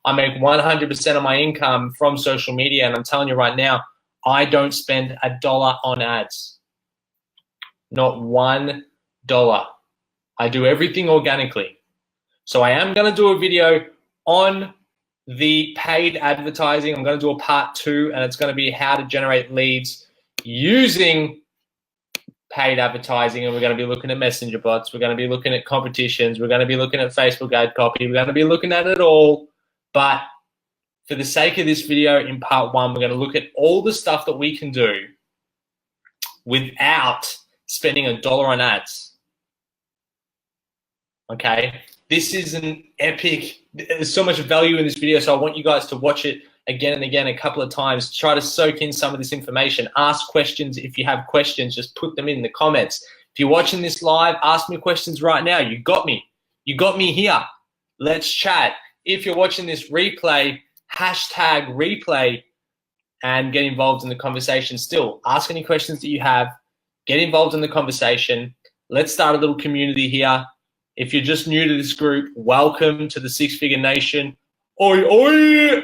I make 100% of my income from social media, and I'm telling you right now, I don't spend $1 on ads. Not $1. I do everything organically. So I am going to do a video on the paid advertising. I'm going to do a part 2, and it's going to be how to generate leads using paid advertising. And we're going to be looking at messenger bots. We're going to be looking at competitions. We're going to be looking at Facebook ad copy. We're going to be looking at it all. But for the sake of this video, in part 1, we're going to look at all the stuff that we can do without spending $1 on ads. Okay? This is an epic, there's so much value in this video, so I want you guys to watch it again and again a couple of times. Try to soak in some of this information. Ask questions. If you have questions, just put them in the comments. If you're watching this live, ask me questions right now. You got me. You got me here. Let's chat. If you're watching this replay, hashtag replay and get involved in the conversation still. Ask any questions that you have. Get involved in the conversation. Let's start a little community here. If you're just new to this group, welcome to the Six Figure Nation. Oi, oi!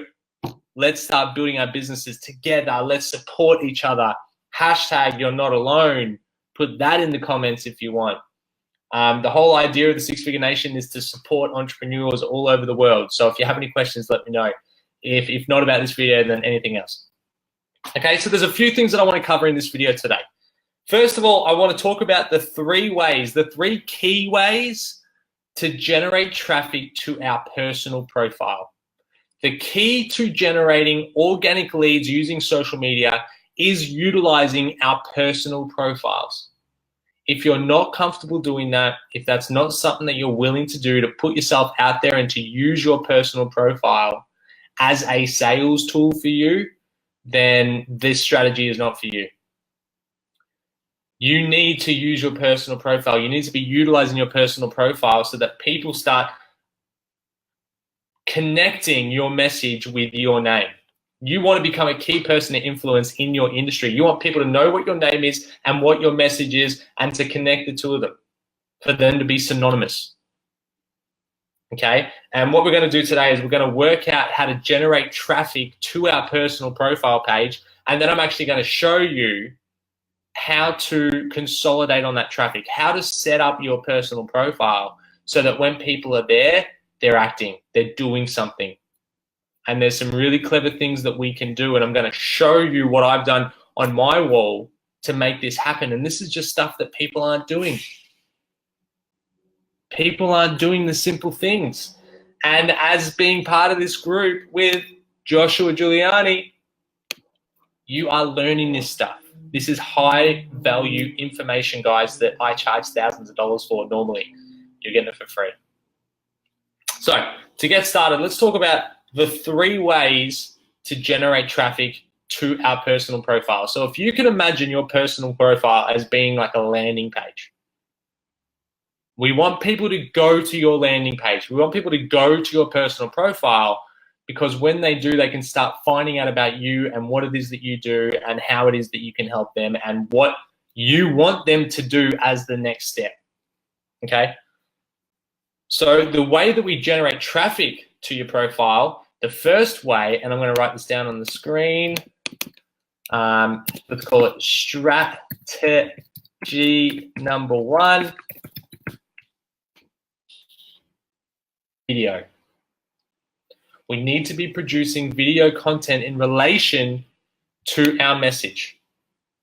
Let's start building our businesses together. Let's support each other. Hashtag you're not alone. Put that in the comments if you want. The whole idea of the Six Figure Nation is to support entrepreneurs all over the world. So if you have any questions, let me know. If not about this video, then anything else. Okay, so there's a few things that I want to cover in this video today. First of all, I want to talk about the 3 ways, the 3 key ways to generate traffic to our personal profile. The key to generating organic leads using social media is utilizing our personal profiles. If you're not comfortable doing that, if that's not something that you're willing to do, to put yourself out there and to use your personal profile as a sales tool for you, then this strategy is not for you. You need to use your personal profile. You need to be utilizing your personal profile so that people start connecting your message with your name. You want to become a key person to influence in your industry. You want people to know what your name is and what your message is and to connect the two of them, for them to be synonymous. Okay? And what we're going to do today is we're going to work out how to generate traffic to our personal profile page, and then I'm actually going to show you how to consolidate on that traffic, how to set up your personal profile so that when people are there, they're acting, they're doing something. And there's some really clever things that we can do, and I'm going to show you what I've done on my wall to make this happen. And this is just stuff that people aren't doing. People aren't doing the simple things. And as being part of this group with Joshua Giuliani, you are learning this stuff. This is high value information, guys, that I charge thousands of dollars for normally. You're getting it for free. So to get started, let's talk about the 3 ways to generate traffic to our personal profile. So if you can imagine your personal profile as being like a landing page, we want people to go to your landing page. We want people to go to your personal profile, because when they do, they can start finding out about you and what it is that you do and how it is that you can help them and what you want them to do as the next step. Okay? So the way that we generate traffic to your profile, the first way, and I'm going to write this down on the screen, let's call it strategy number 1, video. We need to be producing video content in relation to our message.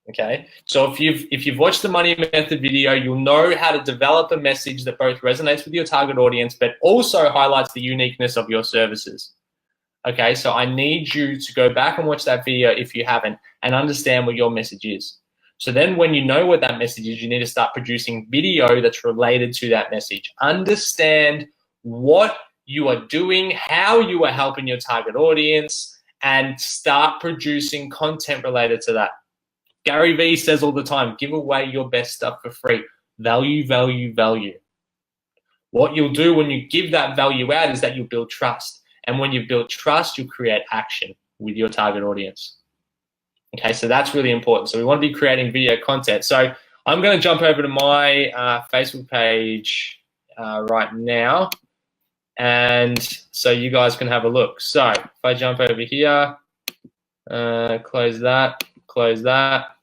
Okay, so if you've watched the Money Method video, you'll know how to develop a message that both resonates with your target audience, but also highlights the uniqueness of your services. Okay, so I need you to go back and watch that video if you haven't and understand what your message is. So then when you know what that message is, you need to start producing video that's related to that message. Understand what you are doing, how you are helping your target audience, and start producing content related to that. Gary Vee says all the time, give away your best stuff for free. Value, value, value. What you'll do when you give that value out is that you'll build trust. And when you've built trust, you'll create action with your target audience. Okay, so that's really important. So we want to be creating video content. So I'm going to jump over to my Facebook page right now. and so you guys can have a look. So if I jump over here, close that, close that.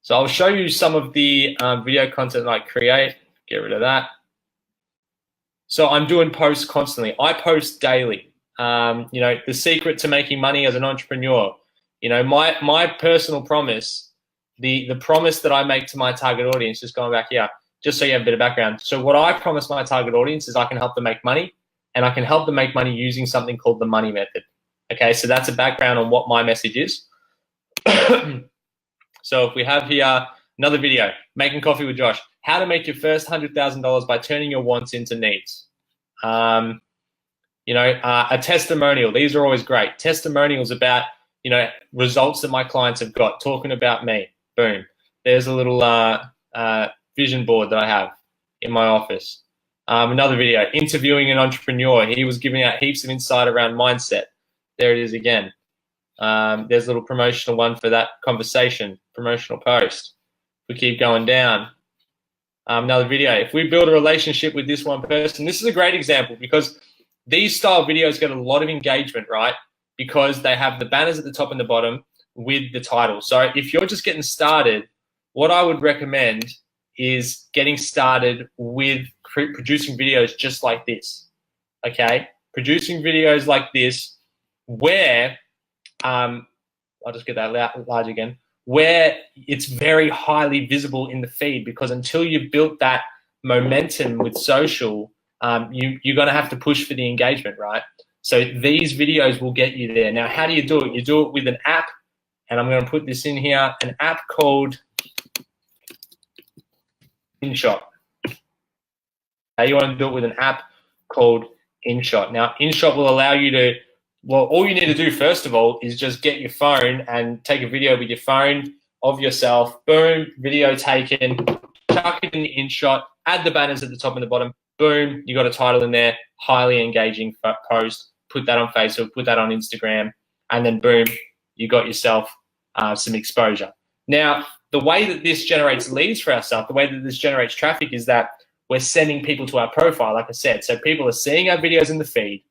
So I'll show you some of the video content I create. Get rid of that. So I'm doing posts constantly. I post daily. You know, the secret to making money as an entrepreneur. You know, my personal promise, the promise that I make to my target audience, just going back here, just so you have a bit of background. So what I promise my target audience is I can help them make money, and I can help them make money using something called the money method. Okay, so that's a background on what my message is. So if we have here another video, Making Coffee with Josh, how to make your first $100,000 by turning your wants into needs. You know, a testimonial. These are always great. Testimonials about, you know, results that my clients have got, talking about me. Boom. There's a little vision board that I have in my office. Another video, interviewing an entrepreneur. He was giving out heaps of insight around mindset. There it is again. There's a little promotional one for that conversation, promotional post. We keep going down. Another video. If we build a relationship with this one person, this is a great example because these style videos get a lot of engagement, right? Because they have the banners at the top and the bottom with the title. So if you're just getting started, what I would recommend is getting started with producing videos just like this, okay? Producing videos like this where, I'll just get that large again, where it's very highly visible in the feed, because until you've built that momentum with social, you're going to have to push for the engagement, right? So these videos will get you there. Now, how do you do it? You do it with an app, and I'm going to put this in here, an app called InShot. You want to do it with an app called InShot. Now, InShot will allow you to, well, all you need to do first of all is just get your phone and take a video with your phone of yourself. Boom, video taken, chuck it in the InShot, add the banners at the top and the bottom. Boom, you got a title in there, highly engaging post. Put that on Facebook, put that on Instagram, and then boom, you got yourself some exposure. Now, the way that this generates leads for ourselves, the way that this generates traffic is that we're sending people to our profile, like I said. So people are seeing our videos in the feed.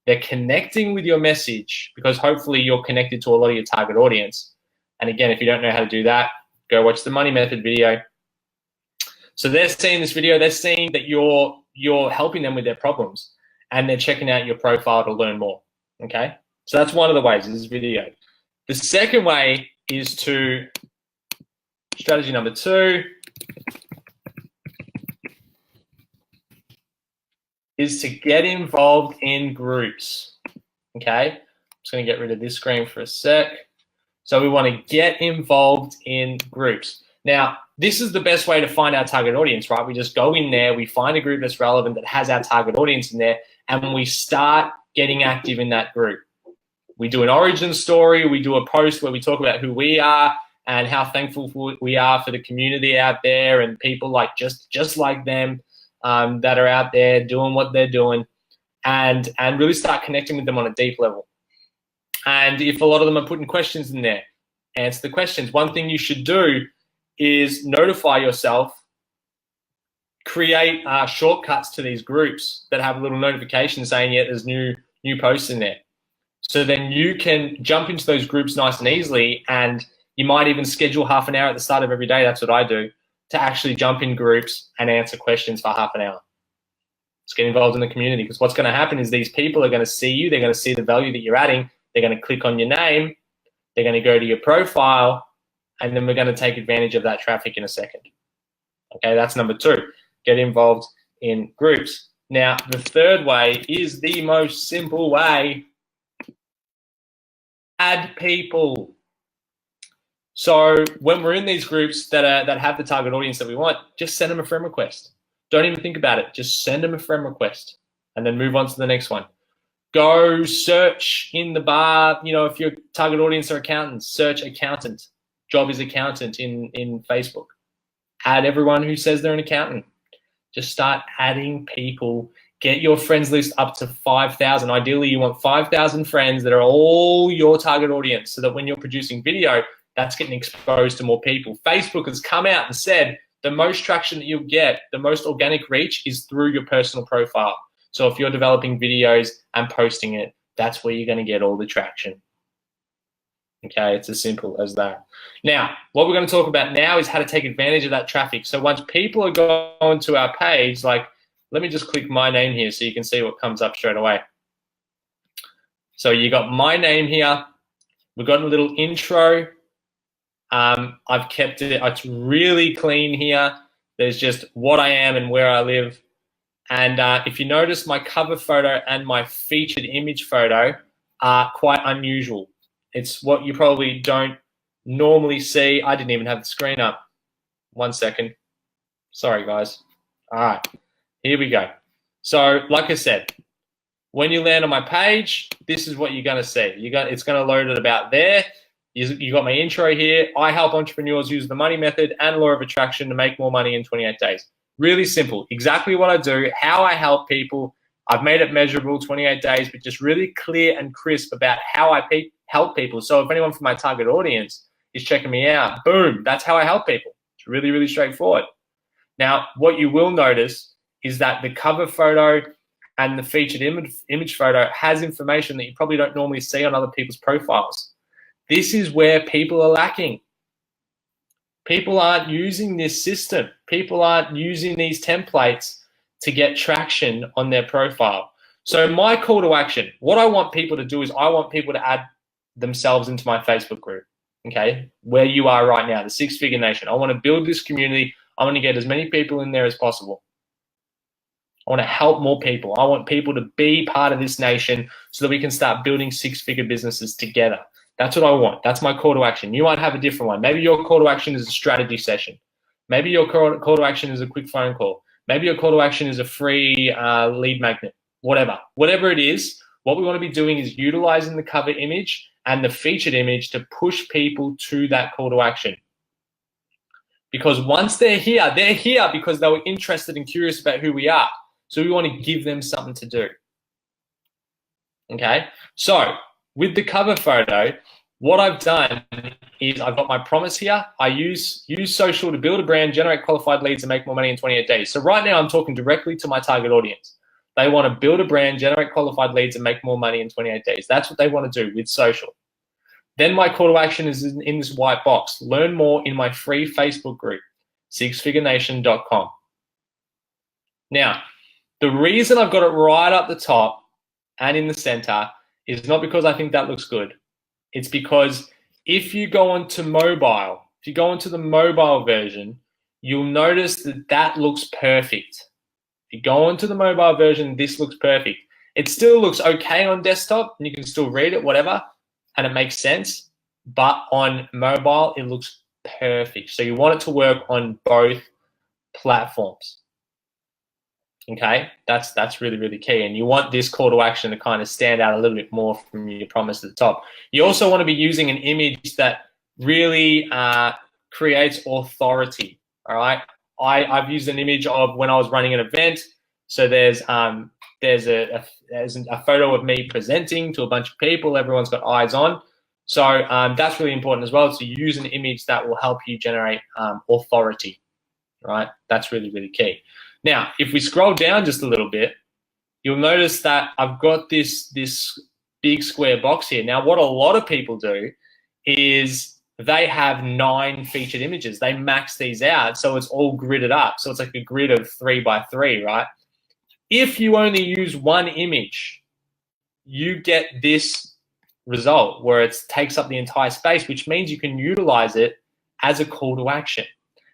They're connecting with your message because hopefully you're connected to a lot of your target audience. And again, if you don't know how to do that, go watch the money method video. So they're seeing this video, they're seeing that you're helping them with their problems, and they're checking out your profile to learn more, okay? So that's one of the ways, this video. The second way is to, strategy number 2, is to get involved in groups, okay? I'm just gonna get rid of this screen for a sec. So we wanna get involved in groups. Now, this is the best way to find our target audience, right? We just go in there, we find a group that's relevant, that has our target audience in there, and we start getting active in that group. We do an origin story, we do a post where we talk about who we are and how thankful we are for the community out there and people like just like them that are out there doing what they're doing, and really start connecting with them on a deep level. And if a lot of them are putting questions in there, answer the questions. One thing you should do is notify yourself, create shortcuts to these groups that have a little notification saying, yeah, there's new posts in there. So then you can jump into those groups nice and easily, and you might even schedule half an hour at the start of every day, that's what I do, to actually jump in groups and answer questions for half an hour. Let's get involved in the community, because what's going to happen is these people are going to see you, they're going to see the value that you're adding, they're going to click on your name, they're going to go to your profile, and then we're going to take advantage of that traffic in a second. Okay, that's number 2. Get involved in groups. Now, the third way is the most simple way. Add people. So when we're in these groups that have the target audience that we want, just send them a friend request. Don't even think about it. Just send them a friend request and then move on to the next one. Go search in the bar, you know, if your target audience are accountants, search accountant. Job is accountant in Facebook. Add everyone who says they're an accountant. Just start adding people. Get your friends list up to 5,000. Ideally, you want 5,000 friends that are all your target audience, so that when you're producing video, that's getting exposed to more people. Facebook has come out and said the most traction that you'll get, the most organic reach is through your personal profile. So if you're developing videos and posting it, that's where you're going to get all the traction. Okay, it's as simple as that. Now, what we're going to talk about now is how to take advantage of that traffic. So once people are going to our page, like, let me just click my name here so you can see what comes up straight away. So you got my name here. We've got a little intro. I've kept it, it's really clean here. There's just what I am and where I live. And if you notice, my cover photo and my featured image photo are quite unusual. It's what you probably don't normally see. I didn't even have the screen up. 1 second. Sorry, guys. All right, here we go. So like I said, when you land on my page, this is what you're going to see. It's going to load it about there. You got my intro here. I help entrepreneurs use the money method and law of attraction to make more money in 28 days. Really simple. Exactly what I do, how I help people. I've made it measurable, 28 days, but just really clear and crisp about how I help people. So if anyone from my target audience is checking me out, boom, that's how I help people. It's really, really straightforward. Now, what you will notice is that the cover photo and the featured image photo has information that you probably don't normally see on other people's profiles. This is where people are lacking. People aren't using this system. People aren't using these templates to get traction on their profile. So my call to action, what I want people to do is I want people to add themselves into my Facebook group, okay? Where you are right now, the Six Figure Nation. I want to build this community. I want to get as many people in there as possible. I want to help more people. I want people to be part of this nation so that we can start building six-figure businesses together. That's what I want. That's my call to action. You might have a different one. Maybe your call to action is a strategy session. Maybe your call to action is a quick phone call. Maybe your call to action is a free lead magnet, whatever. Whatever it is, what we want to be doing is utilizing the cover image and the featured image to push people to that call to action. Because once they're here because they were interested and curious about who we are. So we want to give them something to do. Okay? So with the cover photo, what I've done is I've got my promise here. I use social to build a brand, generate qualified leads, and make more money in 28 days. So right now I'm talking directly to my target audience. They want to build a brand, generate qualified leads, and make more money in 28 days. That's what they want to do with social. Then my call to action is in this white box. Learn more in my free Facebook group, sixfigurenation.com. Now, the reason I've got it right up the top and in the center is not because I think that looks good. It's because if you go onto mobile, if you go into the mobile version, you'll notice that that looks perfect. If you go onto the mobile version, this looks perfect. It still looks okay on desktop, and you can still read it, whatever, and it makes sense. But on mobile, it looks perfect. So you want it to work on both platforms. Okay, that's really, really key. And you want this call to action to kind of stand out a little bit more from your promise at the top. You also want to be using an image that really creates authority. All right, I've used an image of when I was running an event. So there's a photo of me presenting to a bunch of people. Everyone's got eyes on. So that's really important as well. So use an image that will help you generate authority. Right, that's really, really key. Now, if we scroll down just a little bit, you'll notice that I've got this big square box here. Now, what a lot of people do is they have 9 featured images. They max these out, so it's all gridded up. So it's like a grid of 3 by 3, right? If you only use one image, you get this result where it takes up the entire space, which means you can utilize it as a call to action.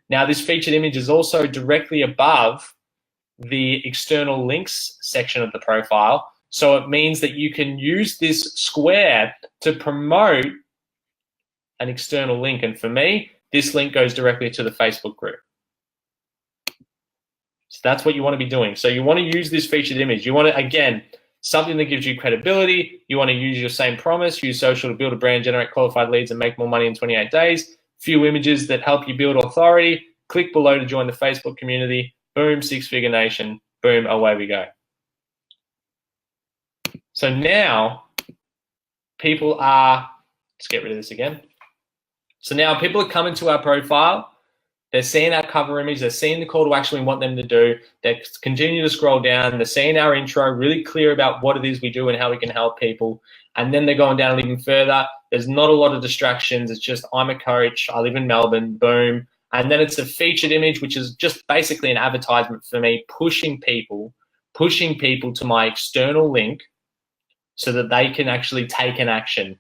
Now, this featured image is also directly above the external links section of the profile. So it means that you can use this square to promote an external link. And for me, this link goes directly to the Facebook group. So that's what you want to be doing. So you want to use this featured image. You want to, again, something that gives you credibility. You want to use your same promise, use social to build a brand, generate qualified leads, and make more money in 28 days. Few images that help you build authority. Click below to join the Facebook community. Boom, Six Figure Nation. Boom, away we go. So now people are, let's get rid of this again. So now people are coming to our profile. They're seeing our cover image. They're seeing the call to action we want them to do. They continue to scroll down. They're seeing our intro, really clear about what it is we do and how we can help people. And then they're going down even further. There's not a lot of distractions. It's just, I'm a coach. I live in Melbourne. Boom. And then it's a featured image, which is just basically an advertisement for me, pushing people to my external link so that they can actually take an action.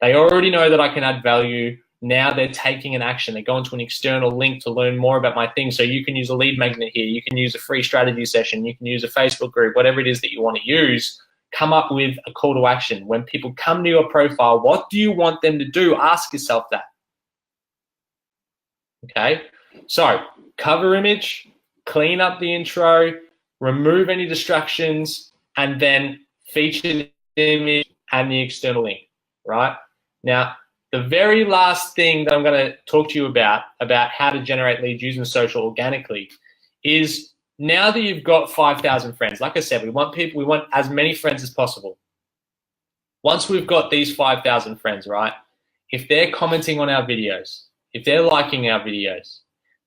They already know that I can add value. Now they're taking an action. They're going to an external link to learn more about my thing. So you can use a lead magnet here. You can use a free strategy session. You can use a Facebook group, whatever it is that you want to use. Come up with a call to action. When people come to your profile, what do you want them to do? Ask yourself that. Okay, so cover image, clean up the intro, remove any distractions, and then feature the image and the external link, right? Now, the very last thing that I'm going to talk to you about how to generate leads using social organically is, now that you've got 5,000 friends, like I said, we want as many friends as possible. Once we've got these 5,000 friends, right, if they're commenting on our videos, if they're liking our videos,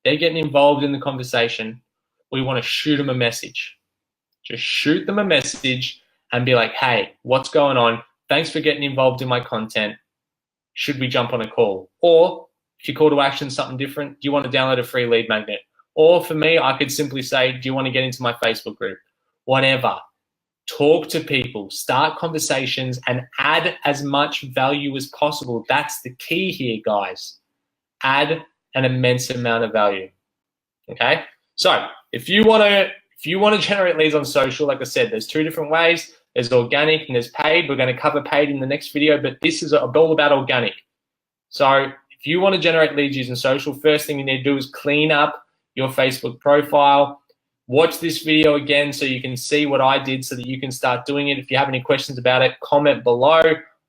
they're getting involved in the conversation, we want to shoot them a message. Just shoot them a message and be like, hey, what's going on? Thanks for getting involved in my content. Should we jump on a call? Or if your call to action is something different, do you want to download a free lead magnet? Or for me, I could simply say, do you want to get into my Facebook group? Whatever. Talk to people, start conversations, and add as much value as possible. That's the key here, guys. Add an immense amount of value. Okay? So if you want to generate leads on social, like I said, there's two different ways. There's organic and there's paid. We're going to cover paid in the next video, but this is all about organic. So if you want to generate leads using social, first thing you need to do is clean up your Facebook profile. Watch this video again so you can see what I did so that you can start doing it. If you have any questions about it, comment below.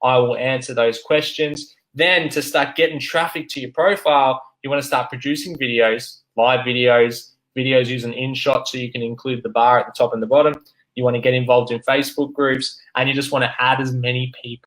I will answer those questions. Then to start getting traffic to your profile, you want to start producing videos, live videos using InShot so you can include the bar at the top and the bottom. You want to get involved in Facebook groups, and you just want to add as many people